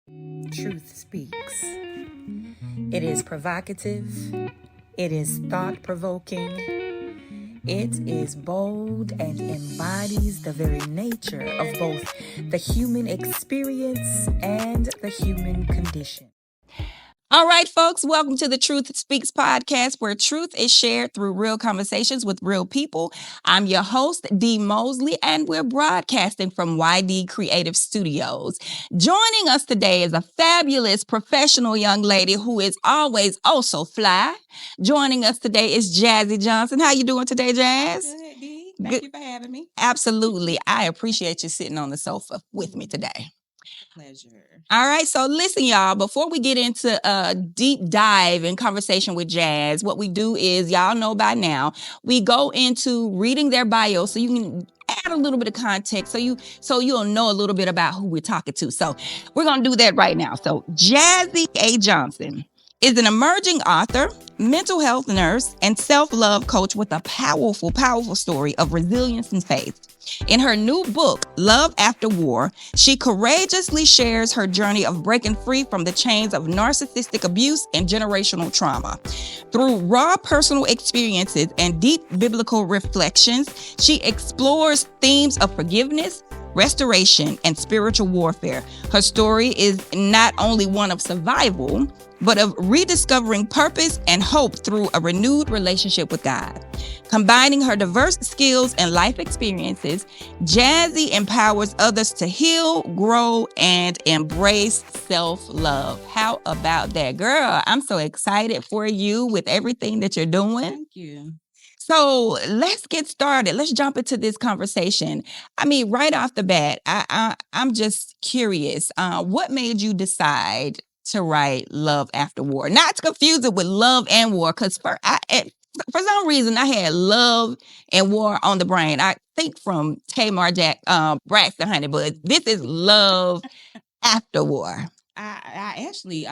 Truth Speaks. It is provocative, it is thought provoking, it is bold and embodies the very nature of both the human experience and the human condition. All right, folks, welcome to the Truth Speaks podcast, where truth is shared through real conversations with real people. I'm your host, Dee Mosley, and we're broadcasting from YD Creative Studios. Joining us today is a fabulous professional young lady who is always oh so fly. Joining us today is Jazzy Johnson. How you doing today, Jazz? Good, Dee. Thank you for having me. Absolutely. I appreciate you sitting on the sofa with me today. Pleasure. All right, so listen, y'all, before we get into a deep dive in conversation with Jazz, what we do is, y'all know by now, we go into reading their bio so you can add a little bit of context so you'll know a little bit about who we're talking to. So we're going to do that right now. So Jazzy A. Johnson is an emerging author, mental health nurse, and self-love coach with a powerful, powerful story of resilience and faith. In her new book, Love After War, she courageously shares her journey of breaking free from the chains of narcissistic abuse and generational trauma. Through raw personal experiences and deep biblical reflections, she explores themes of forgiveness, restoration, and spiritual warfare. Her story is not only one of survival, but of rediscovering purpose and hope through a renewed relationship with God. Combining her diverse skills and life experiences, Jazzy empowers others to heal, grow, and embrace self-love. How about that, girl? I'm so excited for you with everything that you're doing. Thank you. So let's get started. Let's jump into this conversation. I mean, right off the bat, I'm just curious. What made you decide to write Love After War? Not to confuse it with Love and War, because for some reason I had Love and War on the brain. I think from Braxton Honey, but this is Love After War. I actually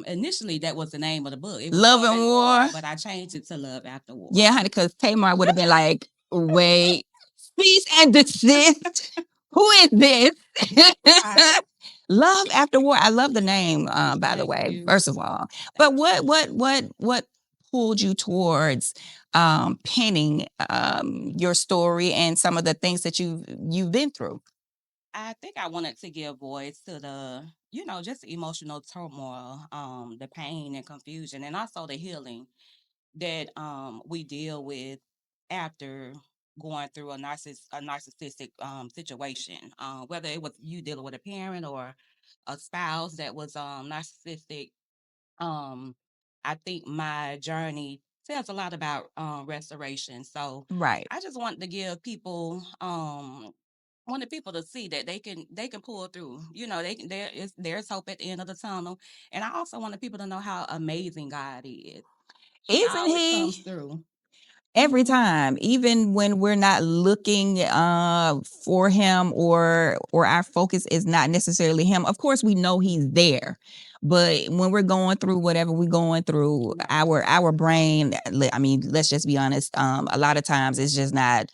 initially that was the name of the book. It was Love and War. but I changed it to Love After War. Yeah, honey, because Tamar would have been like, wait, cease and desist. Who is this? Love After War. I love the name, by the way, you. first of all. But what pulled you towards penning your story and some of the things that you've been through? I think I wanted to give voice to just the emotional turmoil, the pain and confusion, and also the healing that we deal with after going through a narcissistic situation. Whether it was you dealing with a parent or a spouse that was narcissistic. Um, I think my journey tells a lot about restoration. So Right. I just wanted to give people wanted people to see that they can pull through. There's hope at the end of the tunnel. And I also wanted people to know how amazing God is. He Isn't always comes he? through. Every time, even when we're not looking for him, or our focus is not necessarily him. Of course, we know he's there, but when we're going through whatever we're going through, Right. our brain, I mean, let's just be honest. A lot of times, it's just not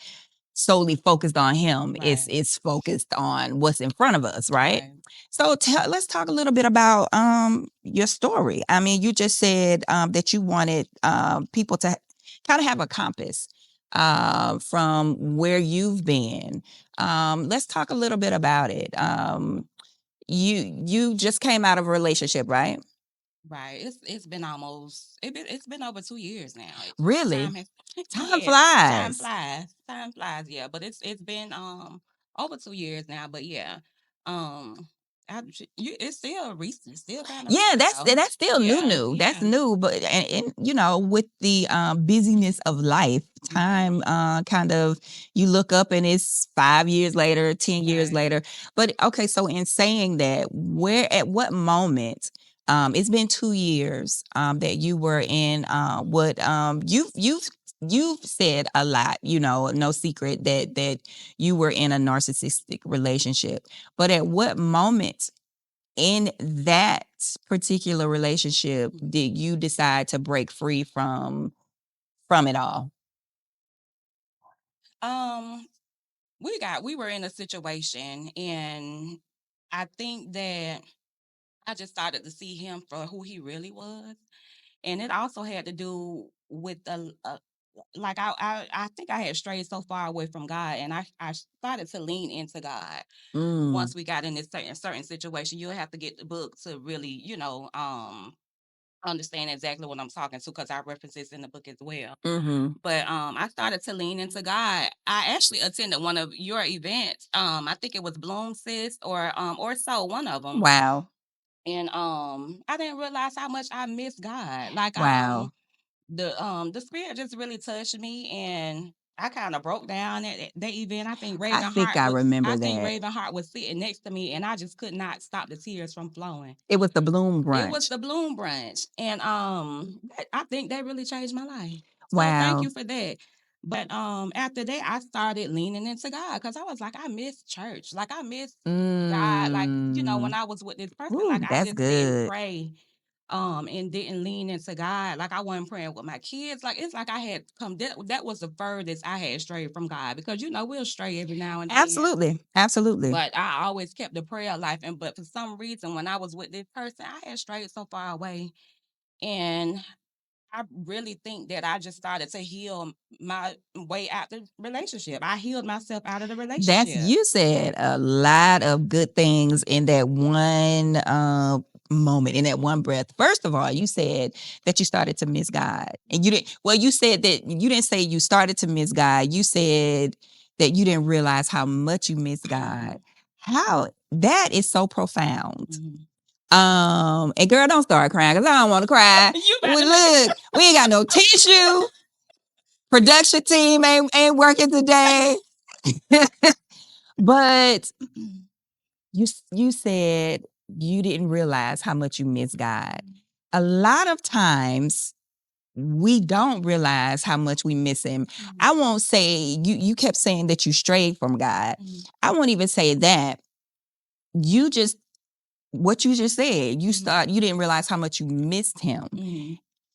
solely focused on him. Right. It's focused on what's in front of us, right? Right. So let's talk a little bit about your story. I mean, you just said that you wanted people to kind of have a compass from where you've been. Let's talk a little bit about it. You just came out of a relationship, right? Right. It's been over 2 years now. Really? Time has Time yeah, time flies. flies. Time flies, yeah. But it's been over 2 years now. But yeah. Um it's still recent, it's still kind of Yeah, that's still new. That's yeah. new, but and with the busyness of life, time Right. kind of, you look up and it's 5 years later, 10 years Right. later. But okay, so in saying that, where at what moment? It's been 2 years that you were in what you've said a lot, no secret that you were in a narcissistic relationship. But at what moment in that particular relationship did you decide to break free from it all? Um we were in a situation, and I think that I just started to see him for who he really was. And it also had to do with the like I think I had strayed so far away from God, and I started to lean into God. Mm. Once we got in this certain situation, you'll have to get the book to really, understand exactly what I'm talking to, because I reference this in the book as well. Mm-hmm. But I started to lean into God. I actually attended one of your events. I think it was Bloom Sis or so, one of them. Wow. And I didn't realize how much I missed God. Like Wow. the spirit just really touched me, and I kind of broke down at that event. I think I I remember think that. Ravenheart was sitting next to me, and I just could not stop the tears from flowing. It was the Bloom It was brunch. the Bloom brunch, and I think that really changed my life. So thank Wow. you for that. But after that, I started leaning into God, because I was like, I miss church, like I miss God, like when Mm. I was with this person, like Ooh, I that's just didn't good. pray, and didn't lean into God. Like I wasn't praying with my kids. Like it's like I had come, that was the furthest I had strayed from God, because we'll stray every now and then. Absolutely. Absolutely. But I always kept the prayer life, but for some reason, when I was with this person, I had strayed so far away, and I really think that I just started to heal my way out the relationship. I healed myself out of the relationship. You said a lot of good things in that one moment, in that one breath. First of all, you said that you started to miss God. And you said that you didn't say you started to miss God. You said that you didn't realize how much you miss God. How that is so profound. Mhm. And girl, don't start crying, because I don't want to cry. You about to Look, we ain't got no tissue. Production team ain't working today. But you said you didn't realize how much you miss God. A lot of times we don't realize how much we miss him. I won't say you kept saying that you strayed from God. I won't even say that. You just what you just said, you didn't realize how much you missed him.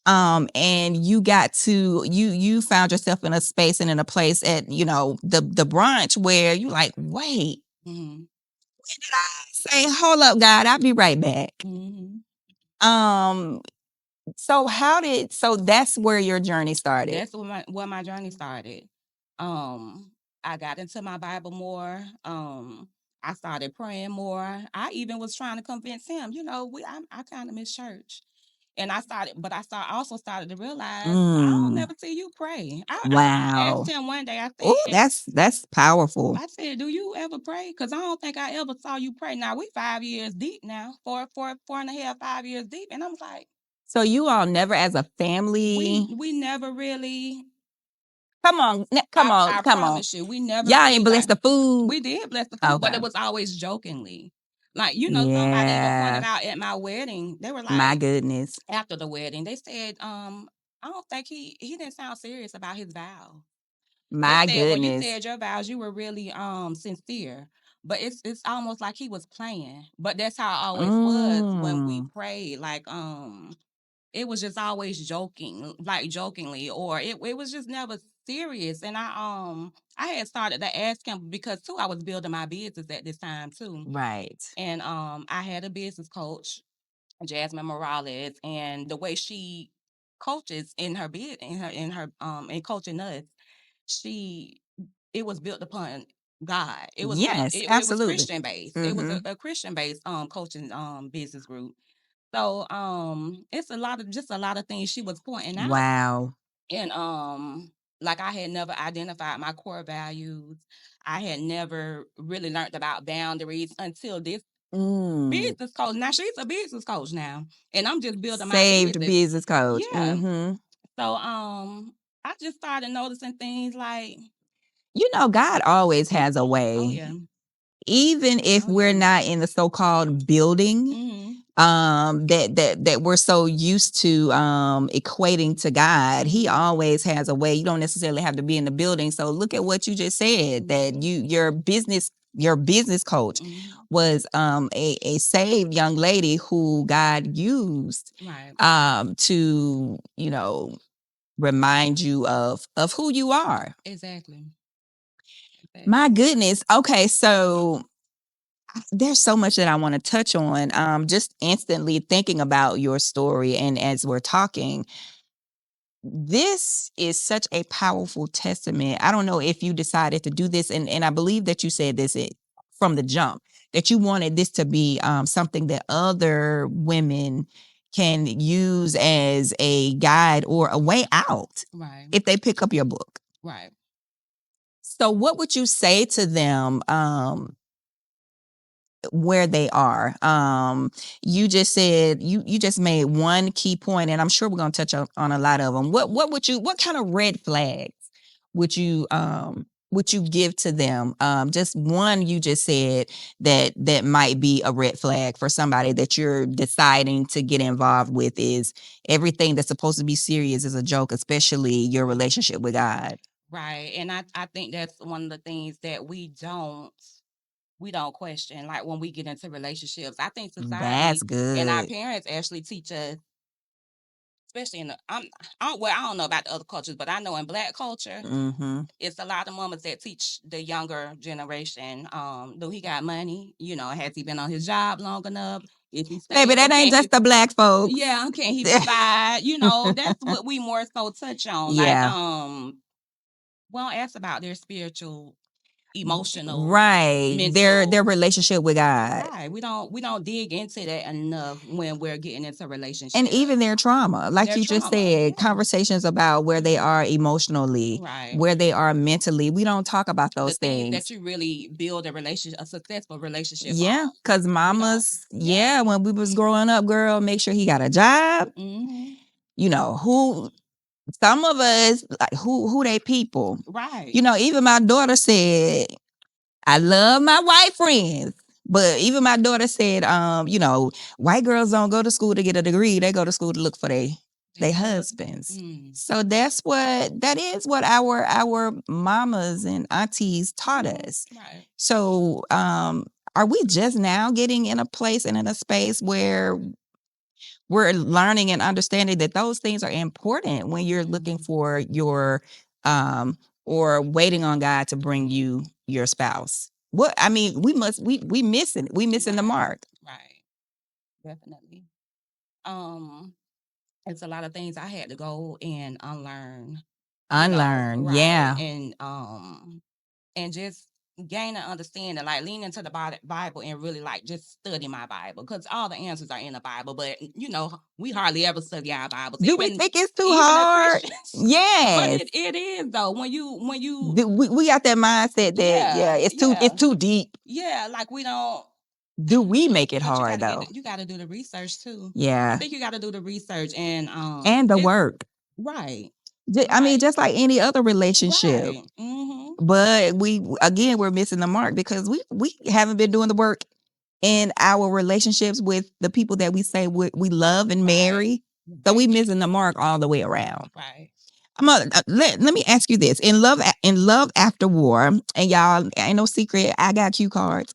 And you got to you found yourself in a space and in a place at the brunch where you like, wait, did I say, hold up, God, I'll be right back. Um, so that's where your journey started. That's where my journey started. I got into my Bible more. I started praying more. I even was trying to convince him, I kind of miss church. And I also started to realize I don't Mm, never see you pray. I wow. asked him one day, Oh, that's powerful. I said, do you ever pray? Because I don't think I ever saw you pray. Now we 5 years deep now, four and a half, 5 years deep. And I was like, So you all never as a family. we never really. Come on, I come on. promise you, we never Y'all really ain't blessed the food. we did bless the food, but Okay. it was always jokingly. Like, somebody even Yeah. pointed out at my wedding, they were My like, goodness. after the wedding, they said, I don't think he didn't sound serious about his vow. They My said when you goodness. said your vows, you were really sincere. But it's almost like he was playing. But that's how it always was when we Mm, prayed. Like it was just always joking, like jokingly, or it was just never serious. And I had started to ask him, because too I was building my business at this time too. right. And I had a business coach, Jasmine Morales, and the way she coaches in her bid in coaching us, she it was built upon God. It was like Yes, it was absolutely. Christian based. It was Mm-hmm. a Christian based coaching business group. So it's a lot of things she was pointing out. Wow. And like I had never identified my core values. I had never really learned about boundaries until this Mm. business coach. Now she's a business coach now, and I'm just building my Saved business. business coach. Yeah. Mm-hmm. So I just started noticing things like, God always has a oh way. yeah, Even if oh we're yeah. not in the so-called building, that we're so used to equating to God, he always has a way. You don't necessarily have to be in the building. So look at what you just said, that your business coach was a saved young lady who God used Right. to remind you of who you are. Exactly. My goodness. Okay, so there's so much that I want to touch on. Just instantly thinking about your story, and as we're talking, this is such a powerful testament. I don't know if you decided to do this, and I believe that you said this from the jump, that you wanted this to be something that other women can use as a guide or a way out Right. if they pick up your book. Right. So, what would you say to them? Where they are. You just said you just made one key point, and I'm sure we're gonna touch on a lot of them. What kind of red flags would you give to them? Just one you just said that might be a red flag for somebody that you're deciding to get involved with is everything that's supposed to be serious is a joke, especially your relationship with God. Right. And I think that's one of the things that we don't question, like when we get into relationships. I think society That's and our good. parents actually teach us, especially in the well, I don't know about the other cultures, but I know in Black culture, Mm-hmm. it's a lot of mamas that teach the younger generation, do he got money? Has he been on his job long enough? Is he Baby, stable? that ain't Can he just the black folks. Yeah, can he provide? That's what we more so touch on. Like, Yeah. we don't ask about their spiritual, emotional, Right. Their mental. relationship with God. Right. We don't dig into that enough when we're getting into And relationships. even their trauma. Like Their you just trauma. said, Yeah. conversations about where they are emotionally, Right. where they are mentally. We don't talk about The those things that things. you really build a successful relationship Yeah. on. Cause We don't. mamas, Yeah. yeah, when we was growing up, girl, make sure he got a job. Hmm. Who some of us like who they people. Right. Even my daughter said, I love my white friends. But even my daughter said, white girls don't go to school to get a degree. They go to school to look for They their husband. husbands. Mm. So that is what our mamas and aunties taught us. Right. So are we just now getting in a place and in a space where we're learning and understanding that those things are important when you're looking for your or waiting on God to bring you your spouse. What I mean, we missing the Right. mark. Right. Definitely. Um, it's a lot of things I had to go and unlearn. Unlearn, Right. yeah. And just gain an understanding, like lean into the Bible and really like just study my Bible, because all the answers are in the Bible. But we hardly ever study our Bibles, Do we think it's too even the hard? Christians. But Yes. it is though when you We got that mindset that yeah, it's too deep. yeah, like we don't. Do we make it But hard though? you got to do the research too. I Yeah. think you got to do the research and And the just work. right, I mean, right, just like any other relationship. right. Mm-hmm. But we're missing the mark because we haven't been doing the work in our relationships with the people that we say we love and Right. marry. So we missing the mark all the way around. Right. Let me ask you this: in love after war, and y'all ain't no secret, I got cue cards.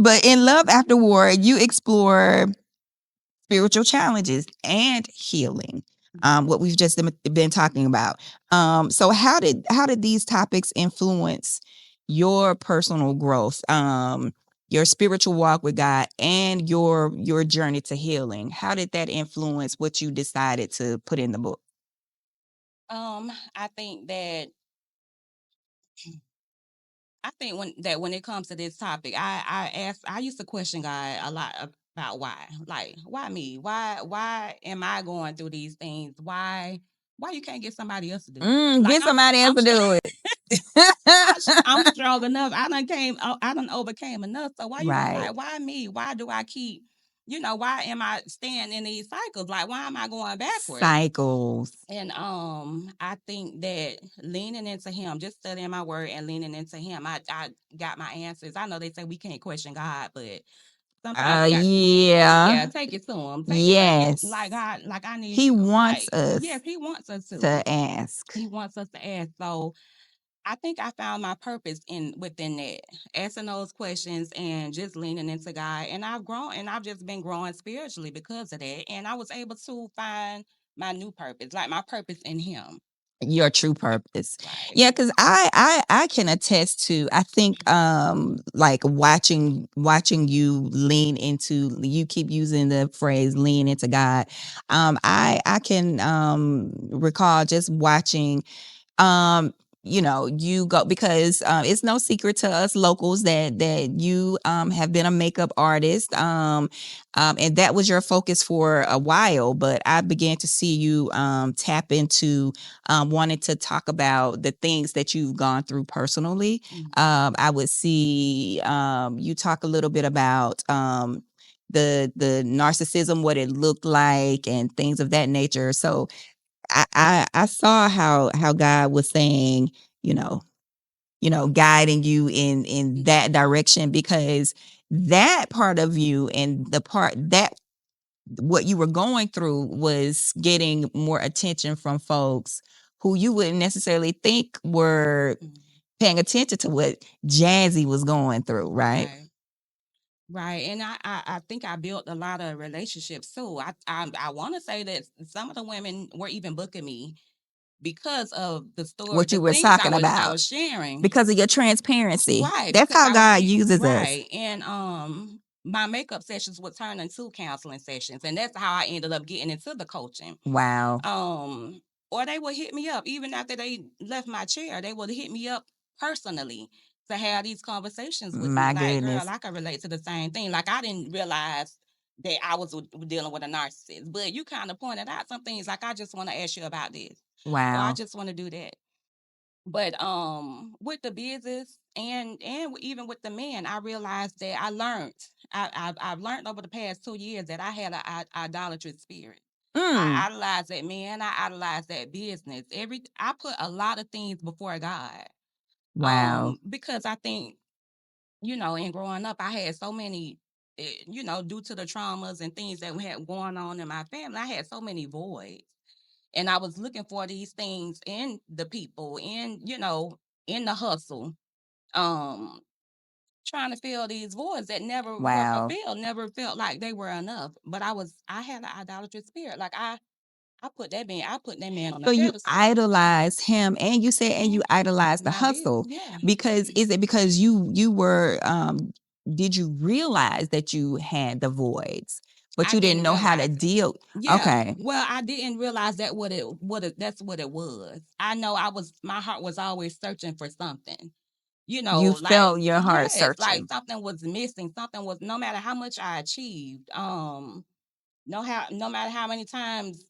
But in love after war, you explore spiritual challenges and healing. What we've just been talking about. So how did these topics influence your personal growth, your spiritual walk with God, and your journey to healing? How did that influence what you decided to put in the book? I think that when it comes to this topic, I used to question God a lot about why. Like, why me? Why am I going through these things? Why you can't get somebody else to do it? Like Get somebody else I'm to do it. I'm strong enough. I done overcame enough. So Right. why me? Why do I keep, why am I staying in these cycles? Like, why am I going backwards? Cycles. And I think that leaning into him, just studying my word and leaning into him, I got my answers. I know they say we can't question God, but sometimes we got, Yeah. yeah, take it to him. Take it Yes. like God, like I need He you. wants Like, us yes, he wants us to. to ask. He wants us to ask. So I think I found my purpose within that, asking those questions and just leaning into God. And I've grown, and I've just been growing spiritually because of that. And I was able to find my new purpose, like my purpose in Him. your true purpose. Right. Yeah, because I can attest to, I think like watching you lean into, you keep using the phrase lean into God. I can recall just watching you go, because it's no secret to us locals that you have been a makeup artist, and that was your focus for a while, but I began to see you tap into wanting to talk about the things that you've gone through personally. I would see you talk a little bit about the narcissism, what it looked like, and things of that nature. So I saw how God was saying, you know, guiding you in that direction, because that part of you and the part that what you were going through was getting more attention from folks who you wouldn't necessarily think were paying attention to what Jazzy was going through, right? Right. Right. And I think I built a lot of relationships too. I want to say that some of the women were even booking me because of the story, What the you were things talking I about, was sharing. because of your transparency. Right, That's because how I was God uses us. right, and my makeup sessions would turn into counseling sessions, and that's how I ended up getting into the coaching. Wow. Or they would hit me up even after they left my chair. They would hit me up personally to have these conversations with me. My Like, girl, goodness. I can relate to the same thing. Like, I didn't realize that I was dealing with a narcissist, but you kind of pointed out some things. Like, I just want to ask you about this, or I Wow. just want to do that. But with the business and even with the men, I realized that I learned. I've learned over the past 2 years that I had an idolatrous spirit. I Mm. idolized that man. I idolized that business. I put a lot of things before God. Wow. Because I think, in growing up, I had so many, due to the traumas and things that we had going on in my family, I had so many voids. And I was looking for these things in the people, in the hustle, um, trying to fill these voids that never were Wow. fulfilled, never felt like they were enough. But I had an idolatrous spirit. Like I put that man on a So you pedestal. idolize him, and you said, and you idolize the My business, hustle, yeah. because is it because you were did you realize that you had the voids, but I you didn't didn't know how to realize it. deal? Yeah. Okay. Well, I didn't realize that's what it was. I know my heart was always searching for something. You Like, felt your heart yes, like searching. something was missing. Something was, no matter how much I achieved, no matter how many times,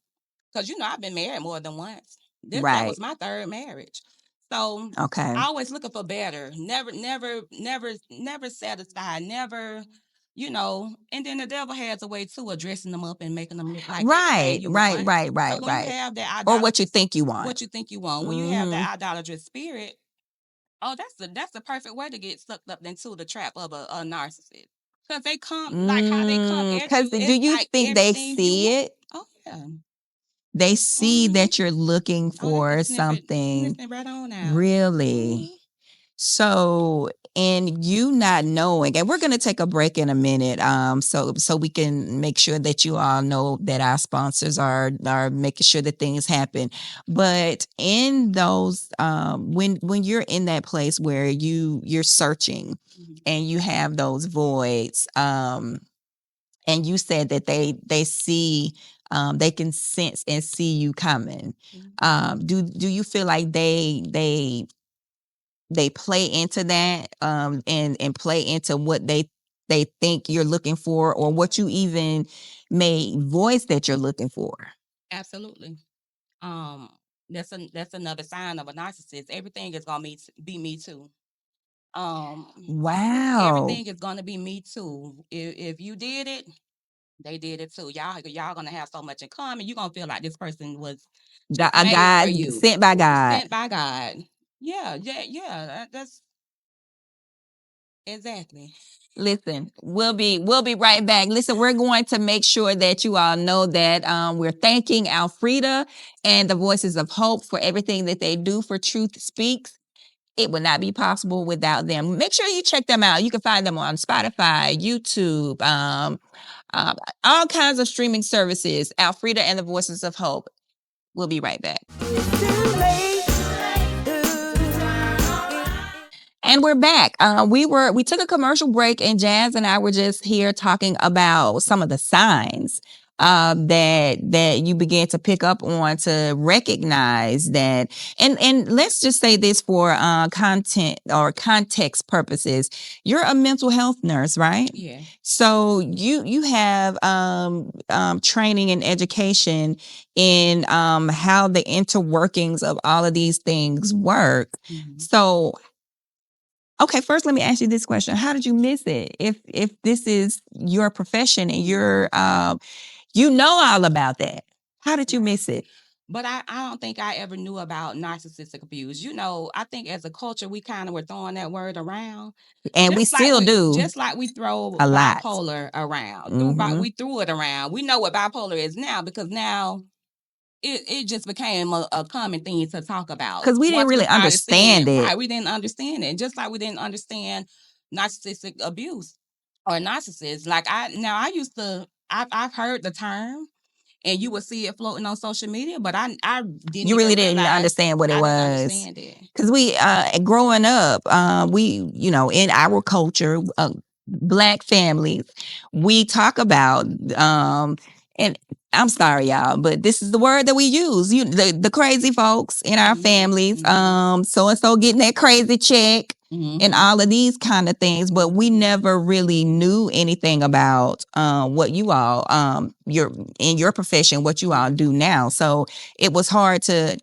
because I've been married more than once. That Right. was my third marriage. So Okay. I always looking for better. Never satisfied. Never, and then the devil has a way too of dressing them up and making them look like everything Right. you Right. want. Right. So Right. when you Right. have that Or what you idolatrous, think you want. what you think you want, when you have Mm-hmm. that idolatrous spirit, oh, that's the perfect way to get sucked up into the trap of a narcissist. Because they come, like how they come at Because you, do it's you like think they everything you want. see it? Oh yeah. They see Mm-hmm. that you're looking Oh, they can for sniff something, it right on out. really. Mm-hmm. So, and you not knowing, and we're going to take a break in a minute, so we can make sure that you all know that our sponsors are making sure that things happen. But in those, when you're in that place where you're searching, Mm-hmm. and you have those voids, and you said that they see, they can sense and see you coming. Mm-hmm. Do you feel like they play into that, and play into what they think you're looking for, or what you even may voice that you're looking for? Absolutely. Um, that's another sign of a narcissist. Everything is gonna be me too. Wow. Everything is gonna be me too. If you did it, they did it too. Y'all gonna have so much in common. You're gonna feel like this person was just A made for God you, sent by God. sent by God. Yeah, yeah, yeah. That's exactly. Listen, we'll be right back. Listen, we're going to make sure that you all know that we're thanking Alfreda and the Voices of Hope for everything that they do for Truth Speaks. It would not be possible without them. Make sure you check them out. You can find them on Spotify, YouTube, uh, all kinds of streaming services. Alfreda and the Voices of Hope. We'll be right back. And we're back. We took a commercial break, and Jazz and I were just here talking about some of the signs that you began to pick up on to recognize that. And let's just say this for content or context purposes. You're a mental health nurse, right? Yeah. So you have training and education in how the interworkings of all of these things work. Mm-hmm. So, okay, first let me ask you this question: how did you miss it? If this is your profession and you're you know all about that, how did you miss it? But I don't think I ever knew about narcissistic abuse. You know, I think as a culture, we kind of were throwing that word around. And we still do Just like we throw a lot. bipolar around. Mhm. We threw it around. We know what bipolar is now because now it just became a common thing to talk about. Because we didn't Once really started understand seeing- it. Right, we didn't understand it. Just like we didn't understand narcissistic abuse or narcissists. Like I used to, I've heard the term, and you would see it floating on social media, but I didn't You really even didn't realize understand what it I didn't was. understand it. Because we, growing up, we, you know, in our culture, Black families, we talk about, and I'm sorry, y'all, but this is the word that we use. The crazy folks in our Mhm. families, Mhm. so and so getting that crazy check. Mhm. And all of these kind of things, but we never really knew anything about what you all your in your profession, what you all do now. So it was hard to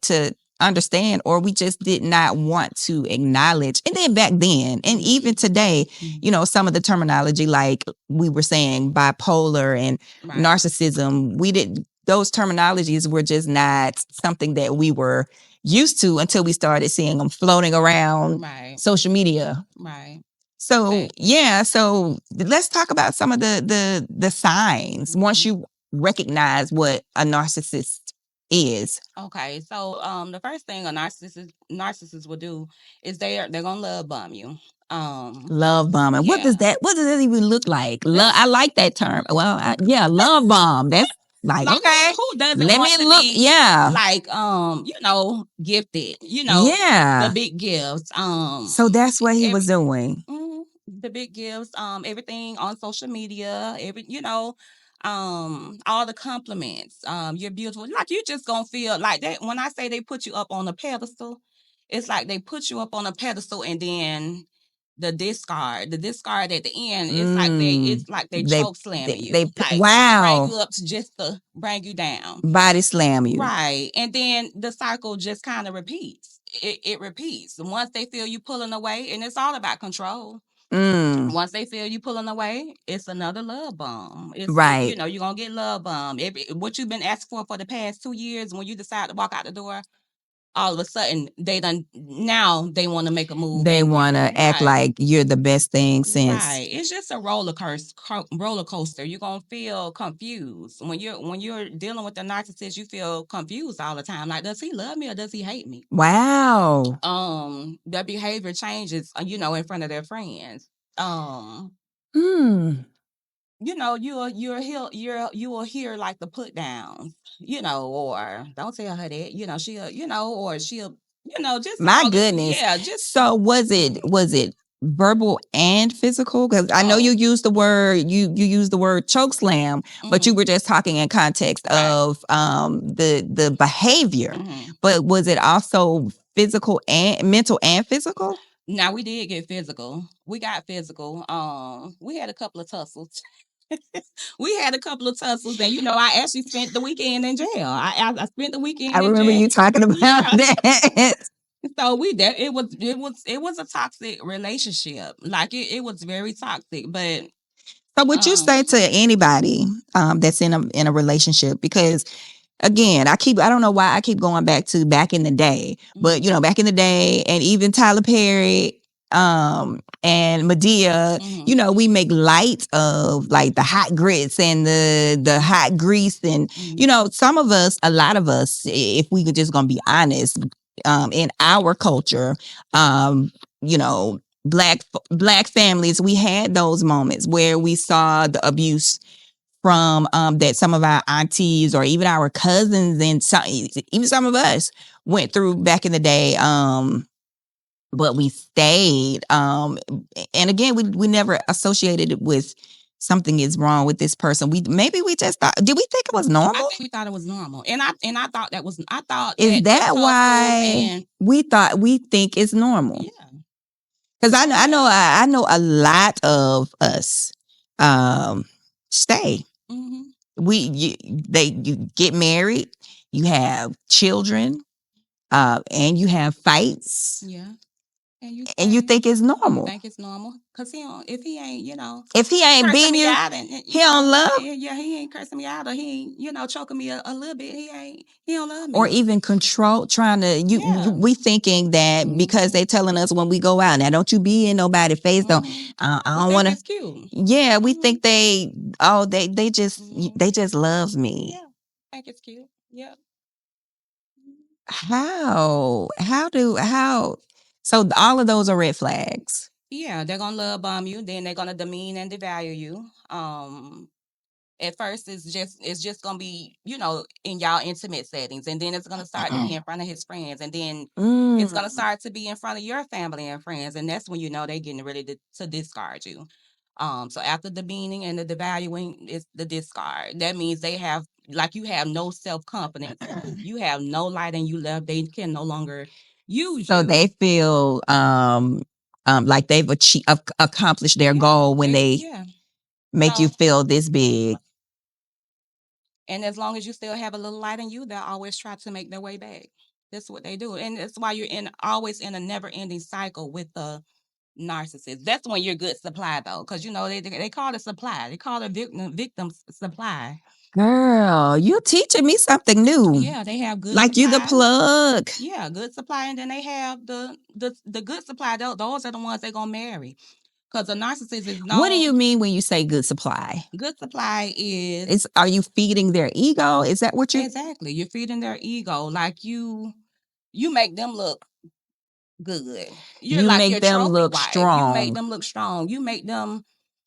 understand, or we just did not want to acknowledge. And then back then, and even today, you know, some of the terminology, like we were saying, bipolar and Right. narcissism, those terminologies were just not something that we were used to until we started seeing them floating around Right. social media. Right. So Right. yeah, so let's talk about some of the signs once Mhm. you recognize what a narcissist is. Okay, so the first thing a narcissist will do is they're gonna love bomb you. Love bombing. Yeah. What does that even look like? Love. I like that term. Well, yeah, love bomb. That's like, Like okay. who doesn't Let want me to look. be Yeah. like you know, gifted, you know, Yeah. the big gifts. So that's what he every, was doing. the big gifts, everything on social media, you know, all the compliments, you're beautiful. Like you just gonna feel like that. When I say they put you up on a pedestal, it's like they put you up on a pedestal and then the discard at the end, it's like they choke slamming you. Like bring wow. you up to just to bring you down. Body slam you. Right. And then the cycle just kind of repeats. It repeats. Once they feel you pulling away, and it's all about control. Once they feel you pulling away, it's another love bomb. Right. You know, you're gonna get love bomb. What you've been asking for the past 2 years, when you decide to walk out the door, all of a sudden they want to make a move. They want to act like you're the best thing since. Right. It's just a roller coaster. You're gonna feel confused when you're dealing with a narcissist. You feel confused all the time. Like, does he love me or does he hate me? Wow. Their behavior changes, you know, in front of their friends. You know, you will hear like the put downs, you know, or don't tell her that, you know, she'll, you know, or she'll, you know, just my goodness. yeah, just so was it verbal and physical? Because I know you used the word you used the word choke slam, but you were just talking in context of the behavior. But was it also physical and mental and physical? Now we did get physical. We got physical. We had a couple of tussles. And you know, I actually spent the weekend in jail. I spent the weekend. I remember you talking about that. So it was a toxic relationship. Like it was very toxic. But so would you say to anybody that's in a relationship, because again, I don't know why I keep going back to back in the day, but you know, back in the day, and even Tyler Perry, and Medea, you know, we make light of like the hot grits and the hot grease, and you know, a lot of us, if we could just gonna be honest, in our culture, you know, black families, we had those moments where we saw the abuse from that some of our aunties or even our cousins and even some of us went through back in the day. but we stayed. And again, we never associated it with something is wrong with this person. We just thought. Did we think it was I normal? think we thought it was normal, and I thought that was. I thought Is that this that couple why and we think it's normal? yeah, Because I know a lot of us stay. hmm You get married, you have children, and you have fights, yeah, and you and you stay. think it's You normal. think it's normal because he don't. If he ain't, If he ain't cursing beating me you, out and he don't love, yeah, he ain't cursing me out or he ain't choking me a little bit. He don't love or me. even control, trying to Yeah. we thinking that because Mm-hmm. they telling us when we go out, now don't you be in nobody's face, don't Mm-hmm. I We don't think want to. it's cute. Yeah, we Mm-hmm. think Mm-hmm. they just loves me. Yeah, I think it's cute. Yeah. How so all of those are red flags. Yeah, they're gonna love bomb you. Then they're gonna demean and devalue you. At first it's just gonna be in y'all intimate settings, and then it's gonna start to be in front of his friends, and then it's gonna Mm. start to be in front of your family and friends, and that's when they're getting ready to discard you. So after the demeaning and the devaluing is the discard. That means they have like you have no self-confidence, you have no light in you left, they can no longer use So you. they feel like they've accomplished their Yeah, goal when they yeah. make you So feel this big. and as long as you still have a little light in you, they'll always try to make their way back. That's what they do. And that's why you're always in a never ending cycle with the narcissist. That's when you're good supply though. Because they call it supply. They call it victim supply. Girl, you teaching me something new. Yeah, they have good Like you the supply. plug. Yeah, good supply. And then they have the good supply. Those are the ones they're gonna marry. Because a narcissist is What do you known. mean when you say good supply? Good supply is Are you feeding their ego? Is that what you exactly you're feeding their ego. Like you make them look good. You're you like your make them trophy look wife. You make strong? them look strong. You make them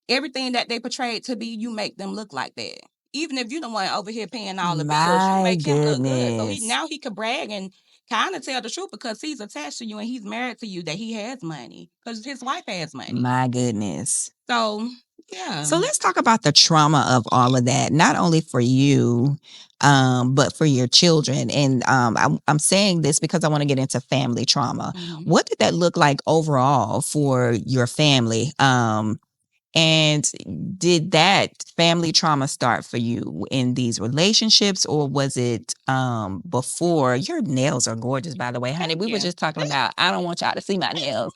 everything that they portrayed to be. You make them look like that. Even if you're the one over here paying all the bills, you My make him look good. So goodness. he could brag and kind of tell the truth because he's attached to you and he's married to you that he has money because his wife has money. My goodness. So yeah. So let's talk about the trauma of all of that, not only for you, but for your children. And I'm saying this because I want to get into family trauma. Mhm. What did that look like overall for your family? And did that family trauma start for you in these relationships, or was it before? Your nails are gorgeous, by the way, honey. Thank We were you. just talking about, I don't want y'all to see my nails.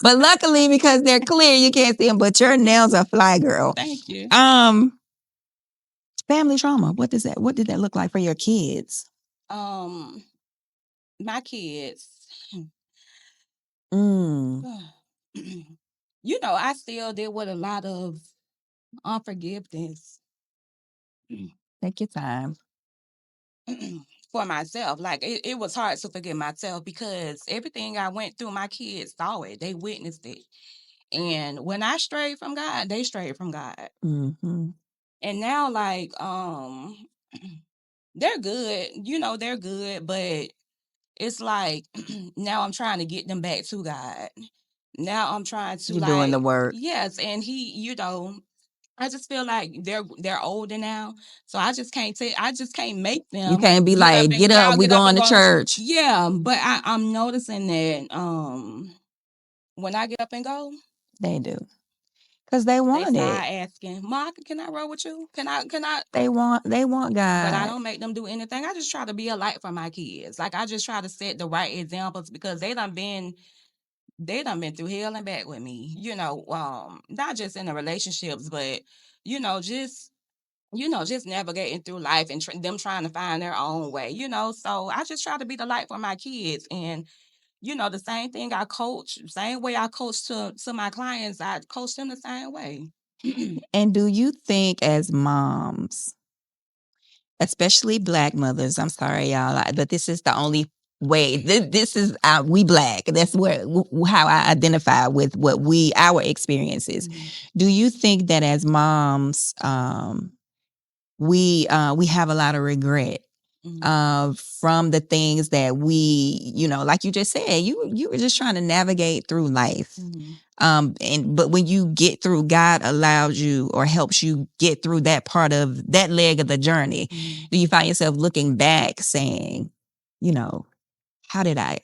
But luckily, because they're clear, you can't see them. But your nails are fly, girl. Thank you. Um, family trauma. What did that look like for your kids? Um, my kids. Mm, I still deal with a lot of unforgiveness take your time. for myself. Like it was hard to forgive myself because everything I went through, my kids saw it, they witnessed it. And when I strayed from God, they strayed from God. Mm-hmm. And now, like, they're good, they're good, but it's like now I'm trying to get them back to God. Now I'm trying to You're doing the like, work. yes, and I just feel like they're older now, so I just can't make You them can't be get up like, and get up, y'all we get up and going to go. church. Yeah, but I'm noticing that when I get up and go, They do. Because they they want start it. asking, "Mark, can I roll with you? Can I?" They want But I God. don't make them do anything. I just try to be a light for my kids. Like I just try to set the right examples because they done been through hell and back with me. Not just in the relationships, but just just navigating through life and them trying to find their own way. So I just try to be the light for my kids, and the same thing same way I coach to my clients, I coach them the same way. And do you think as moms, especially Black mothers, I'm sorry, y'all, but this is the only way. This is we Black. That's where how I identify with our experiences. Mhm. Do you think that as moms, we have a lot of regret from the things that we, like you just said, you were just trying to navigate through life. But when you get through, God allows you or helps you get through that part of that leg of the journey. Do you find yourself looking back saying, how did I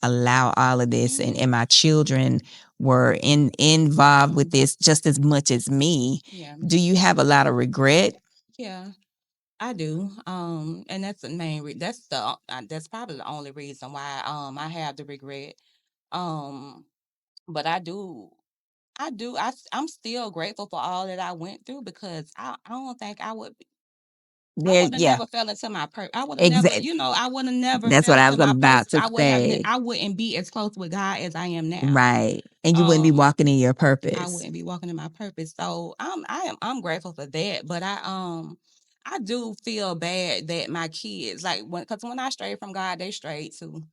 allow all of this, and my children were involved with this just as much as me? Yeah. Do you have a lot of regret? Yeah, I do. And that's the that's probably the only reason why I have the regret. Um, but I'm still grateful for all that I went through because I don't think I There, would have yeah, never fell into my purpose. I would have never, exactly. I would have never That's fell what I into was my about purpose. to say. I wouldn't be as close with God as I am now. Right. And you wouldn't be Um, walking in your I purpose. wouldn't be walking in my purpose. So I'm grateful for that. But I do feel bad that my kids, like, when I strayed from God, they strayed too.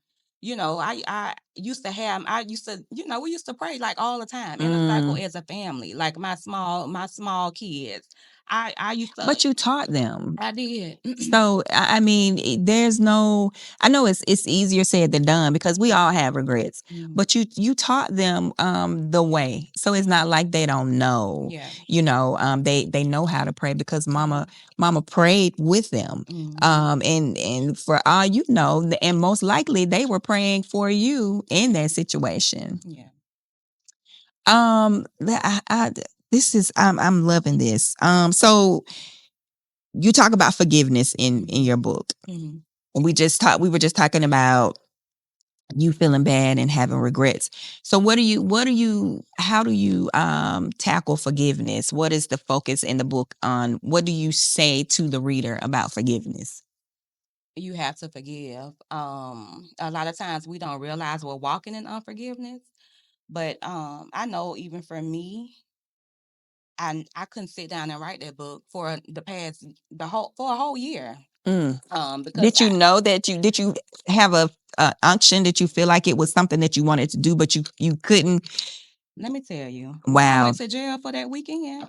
I used to we used to pray like all the time in a circle as a family, like my small kids. I used to. But you taught them. I did. So I mean, there's no. I know it's easier said than done because we all have regrets. Mm. But you taught them the way, so it's not like they don't know. Yeah. They know how to pray because mama prayed with them. And for all you know, and most likely they were praying for you in that situation. Yeah. This is I'm loving this. So you talk about forgiveness in your book. Mm-hmm. And we were just talking about you feeling bad and having regrets. So how do you tackle forgiveness? What is the focus in the book on? What do you say to the reader about forgiveness? You have to forgive. A lot of times we don't realize we're walking in unforgiveness, but I know even for me, I couldn't sit down and write that book for a whole year. Mm. Because Did you know that did you have a unction that you feel like it was something that you wanted to do, but you couldn't? let me tell you, when I Wow. went to jail for that weekend,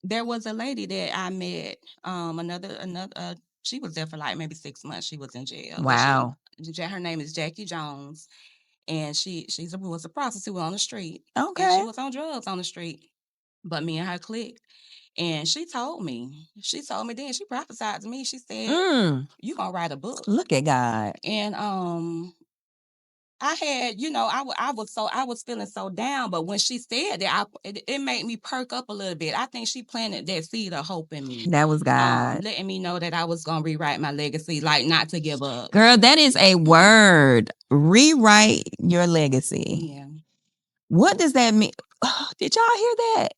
there was a lady that I met. Another she was there for like maybe 6 months. She was in jail, but Wow. her name is Jazzy Johnson, and was a prostitute on the street, and Okay. she was on drugs on the street. But me and her clicked, and she told me. Then she prophesied to me. She said, "You gonna write a book?" Look at God. And I had, I was feeling so down, but when she said that, it made me perk up a little bit. I think she planted that seed of hope in me, That was God. letting me know that I was gonna rewrite my legacy, like not to give up. Girl, that is a word. Rewrite your legacy. Yeah. What does that mean? Did y'all hear that?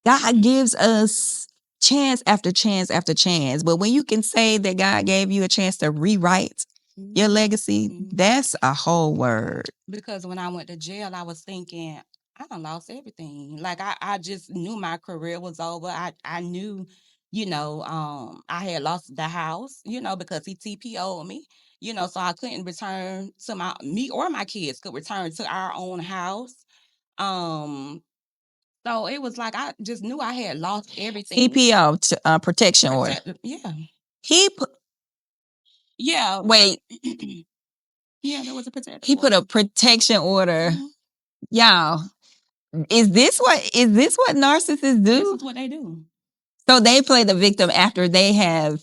God gives us chance after chance after chance. But when you can say that God gave you a chance to rewrite your legacy, that's a whole word. Because when I went to jail, I was thinking, I done lost everything. Like I just knew my career was over. I knew, I had lost the house, because he TPO'd me, so I couldn't return to me or my kids could return to our own house. Um, so it was like I just knew I had lost everything. TPO, protection order. Yeah. He put, Yeah. wait, Yeah, there was a protective he put order. a protection order. Y'all, is this what narcissists This do? is what they do. So they play the victim after they have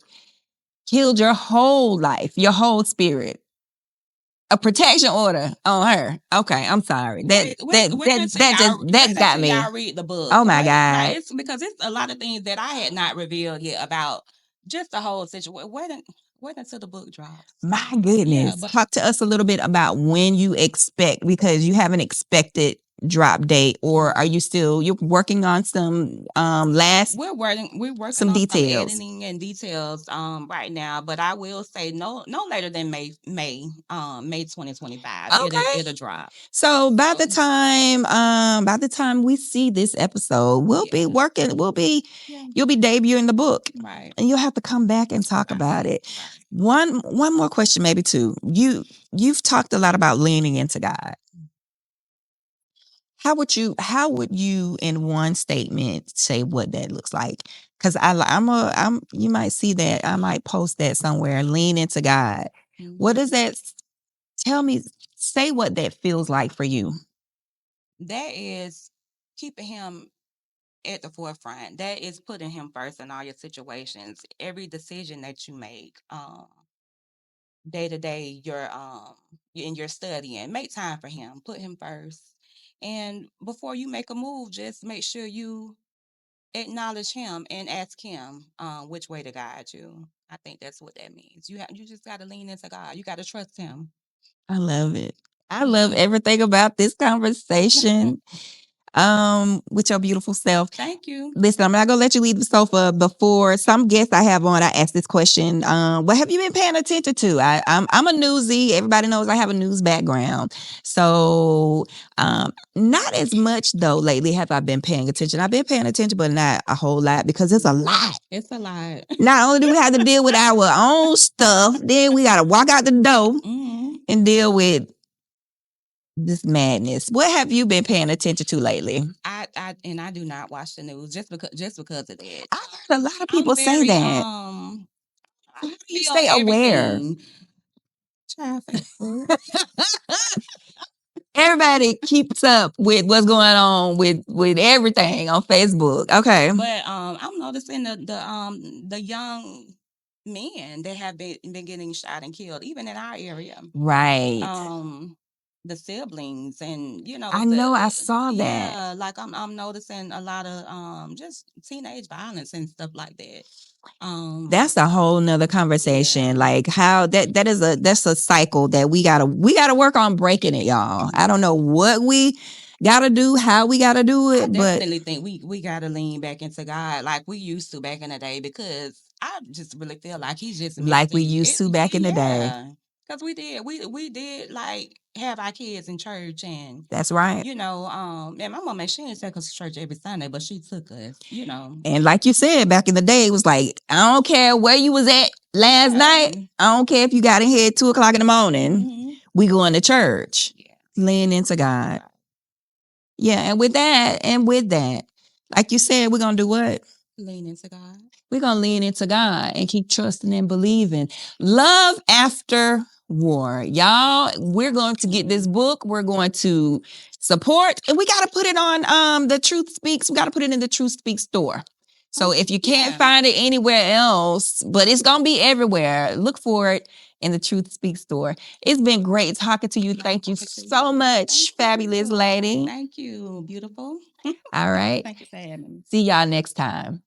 killed your whole life, your whole spirit. A protection order on her. Okay, I'm sorry. That got me. Y'all read the book. Oh my Right? God. It's because it's a lot of things that I had not revealed yet about just the whole situation. Wait until the book drops. My goodness. Yeah, but talk to us a little bit about when you expect, because you have an expected drop date, or are you you're working on some last we're working some on details. some editing and details right now, but I will say no later than May 2025. Okay. It'll drop. So by the time we see this episode, we'll be working, you'll be debuting the book. Right. And you'll have to come back and talk about it. Right. One more question, maybe two. You've talked a lot about leaning into God. How would you in one statement say what that looks like? Because you might see that I might post that somewhere. Lean into God. What does that? Tell me. Say what that feels like for you. That is keeping him at the forefront. That is putting him first in all your situations. Every decision that you make, day to day, in your studying, make time for him. Put him first. And before you make a move, just make sure you acknowledge him and ask him which way to guide you. I think that's what that means. You just got to lean into God. You got to trust him. I love it. I love everything about this conversation. With your beautiful self. Thank you. Listen, I'm not gonna let you leave the sofa before some guests I have on. I ask this question: what have you been paying attention to? I'm a newsie. Everybody knows I have a news background, so not as much though. Lately, have I been paying attention? I've been paying attention, but not a whole lot because it's a lot. It's a lot. Not only do we have to deal with our own stuff, then we got to walk out the door and deal with this madness. What have you been paying attention to lately? I do not watch the news just because of that. I heard a lot of people say that. How do you stay aware? Everybody keeps up with what's going on with everything on Facebook. Okay, but I'm noticing the young men that have been getting shot and killed, even in our area. Right. The siblings and I know I saw that. Yeah, like I'm noticing a lot of just teenage violence and stuff like that. That's a whole nother conversation. Yeah. Like how that's a cycle that we gotta work on breaking it, y'all. I don't know what we gotta do, how we gotta do it. I definitely think we gotta lean back into God like we used to back in the day, because I just really feel like he's just like we used to back in the day. Because we did like have our kids in church, and that's right. And my mama, she didn't take us to church every Sunday, but she took us. And like you said, back in the day, it was like, I don't care where you was at last night. I don't care if you got in here at 2:00 in the morning. We going to church. Yeah. Lean into God. Yeah, and with that, like you said, we're gonna do what? Lean into God. We're gonna lean into God and keep trusting and believing. Love after war. Y'all, we're going to get this book. We're going to support, and we gotta put it on the Truth Speaks. We gotta put it in the Truth Speaks store. So if you can't find it anywhere else, but it's gonna be everywhere, look for it in the Truth Speaks store. It's been great talking to you. Thank you so much, fabulous lady. Thank you, beautiful. All right. Thank you for having me. See y'all next time.